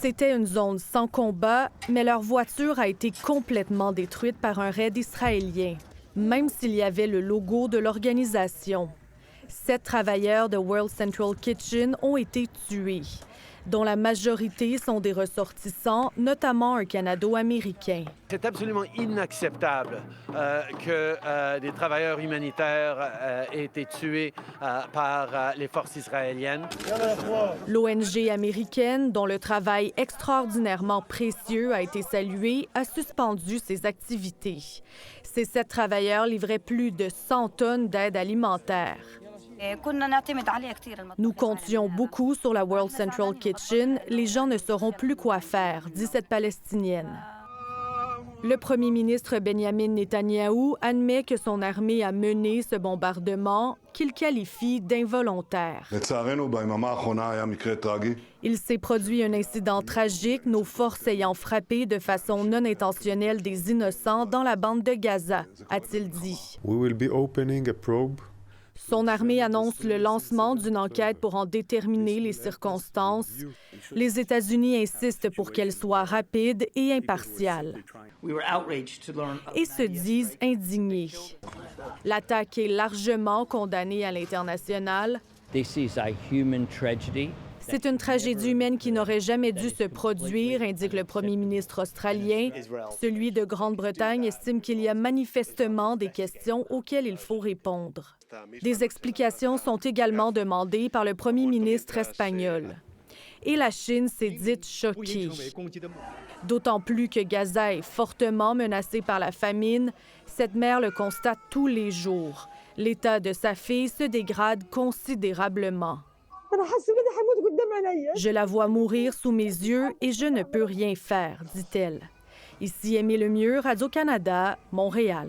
C'était une zone sans combat, mais leur voiture a été complètement détruite par un raid israélien, même s'il y avait le logo de l'organisation. 7 travailleurs de World Central Kitchen ont été tués, dont la majorité sont des ressortissants, notamment un Canado-américain. C'est absolument inacceptable que des travailleurs humanitaires aient été tués par les forces israéliennes. L'ONG américaine, dont le travail extraordinairement précieux a été salué, a suspendu ses activités. Ces 7 travailleurs livraient plus de 100 tonnes d'aide alimentaire. Nous comptions beaucoup sur la World Central Kitchen. Les gens ne sauront plus quoi faire, dit cette Palestinienne. Le premier ministre Benjamin Netanyahou admet que son armée a mené ce bombardement qu'il qualifie d'involontaire. Il s'est produit un incident tragique, nos forces ayant frappé de façon non intentionnelle des innocents dans la bande de Gaza, a-t-il dit. Son armée annonce le lancement d'une enquête pour en déterminer les circonstances. Les États-Unis insistent pour qu'elle soit rapide et impartiale. Et se disent indignés. L'attaque est largement condamnée à l'international. C'est une tragédie humaine qui n'aurait jamais dû se produire, indique le premier ministre australien. Celui de Grande-Bretagne estime qu'il y a manifestement des questions auxquelles il faut répondre. Des explications sont également demandées par le premier ministre espagnol. Et la Chine s'est dite choquée. D'autant plus que Gaza est fortement menacée par la famine, cette mère le constate tous les jours. L'état de sa fille se dégrade considérablement. Je la vois mourir sous mes yeux et je ne peux rien faire, dit-elle. Ici Aimée Lemieux, Radio-Canada, Montréal.